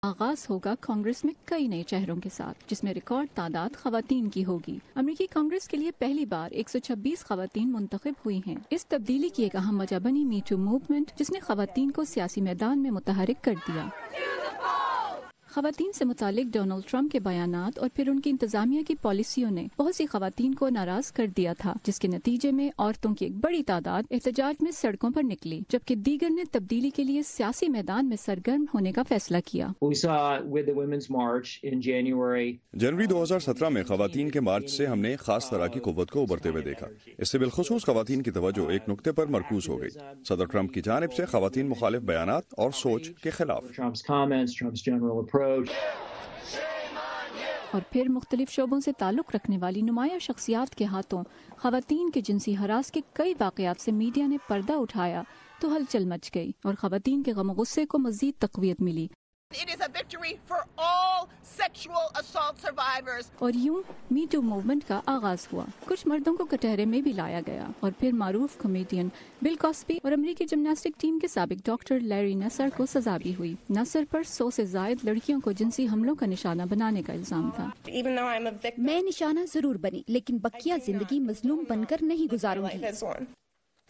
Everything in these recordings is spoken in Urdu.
آغاز ہوگا کانگریس میں کئی نئے چہروں کے ساتھ، جس میں ریکارڈ تعداد خواتین کی ہوگی۔ امریکی کانگریس کے لیے پہلی بار 126 خواتین منتخب ہوئی ہیں۔ اس تبدیلی کی ایک اہم وجہ بنی می ٹو موومنٹ، جس نے خواتین کو سیاسی میدان میں متحرک کر دیا۔ خواتین سے متعلق ڈونلڈ ٹرمپ کے بیانات اور پھر ان کی انتظامیہ کی پالیسیوں نے بہت سی خواتین کو ناراض کر دیا تھا، جس کے نتیجے میں عورتوں کی ایک بڑی تعداد احتجاج میں سڑکوں پر نکلی، جبکہ دیگر نے تبدیلی کے لیے سیاسی میدان میں سرگرم ہونے کا فیصلہ کیا۔ جنوری 2017 میں خواتین کے مارچ سے ہم نے خاص طرح کی قوت کو ابھرتے ہوئے دیکھا۔ اس سے بالخصوص خواتین کی توجہ ایک نقطے پر مرکوز ہو گئی، صدر ٹرمپ کی جانب سے خواتین مخالف بیانات اور سوچ کے خلاف۔ اور پھر مختلف شعبوں سے تعلق رکھنے والی نمایاں شخصیات کے ہاتھوں خواتین کے جنسی ہراس کے کئی واقعات سے میڈیا نے پردہ اٹھایا تو ہلچل مچ گئی اور خواتین کے غم و غصے کو مزید تقویت ملی۔ اور یوں می ٹو موومنٹ کا آغاز ہوا۔ کچھ مردوں کو کٹہرے میں بھی لایا گیا اور پھر معروف کامیڈین بل کاسبی اور امریکی جمناسٹک ٹیم کے سابق ڈاکٹر لیری نصر کو سزا بھی ہوئی۔ نصر پر 100 سے زائد لڑکیوں کو جنسی حملوں کا نشانہ بنانے کا الزام تھا۔ میں نشانہ ضرور بنی، لیکن بقیہ زندگی مظلوم بن کر نہیں گزاروں گی۔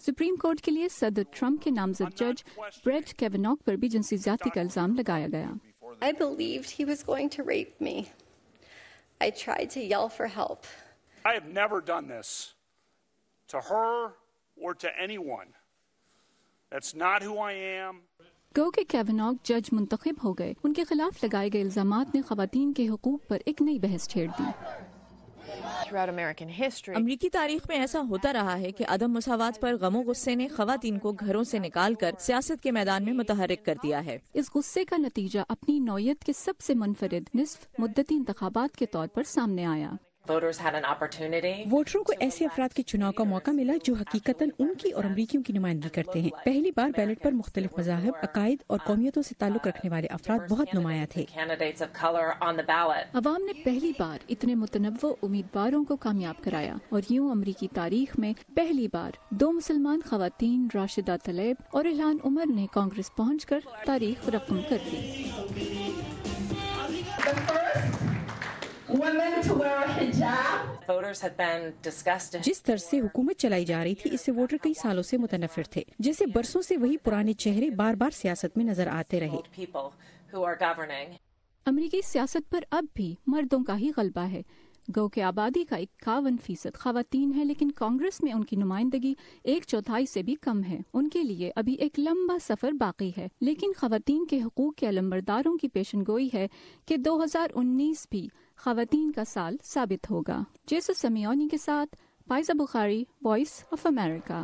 سپریم کورٹ کے لیے صدر ٹرمپ کے نامزد جج بریٹ کیوناگ پر بھی جنسی زیادتی کا الزام لگایا گیا۔ I believed he was going to rape me. I tried to yell for help. I have never done this to her or to anyone. That's not who I am. گو کہ کیوناگ جج منتخب ہو گئے، ان کے خلاف لگائے گئے الزامات نے خواتین کے حقوق پر ایک نئی بحث چھیڑ دی۔ امریکی تاریخ میں ایسا ہوتا رہا ہے کہ عدم مساوات پر غم و غصے نے خواتین کو گھروں سے نکال کر سیاست کے میدان میں متحرک کر دیا ہے۔ اس غصے کا نتیجہ اپنی نوعیت کے سب سے منفرد نصف مدتی انتخابات کے طور پر سامنے آیا۔ ووٹروں کو ایسے افراد کے چناؤ کا موقع ملا جو حقیقتاً ان کی اور امریکیوں کی نمائندگی کرتے ہیں۔ پہلی بار بیلٹ پر مختلف مذاہب، عقائد اور قومیتوں سے تعلق رکھنے والے افراد بہت نمایاں تھے۔ عوام نے پہلی بار اتنے متنوع امیدواروں کو کامیاب کرایا اور یوں امریکی تاریخ میں پہلی بار 2 مسلمان خواتین راشدہ طلیب اور الہان عمر نے کانگریس پہنچ کر تاریخ رقم کر دی۔ جس طرز سے حکومت چلائی جا رہی تھی، اس سے ووٹر کئی سالوں سے متنفر تھے، جیسے برسوں سے وہی پرانے چہرے بار بار سیاست میں نظر آتے رہے۔ امریکی سیاست پر اب بھی مردوں کا ہی غلبہ ہے۔ گو کہ آبادی کا 51% خواتین ہے، لیکن کانگریس میں ان کی نمائندگی 1/4 سے بھی کم ہے۔ ان کے لیے ابھی ایک لمبا سفر باقی ہے، لیکن خواتین کے حقوق کے علمبرداروں کی پیشن گوئی ہے کہ 2019 بھی خواتین کا سال ثابت ہوگا۔ جیسو سمیونی کے ساتھ پائزہ بخاری، وائس آف امریکہ۔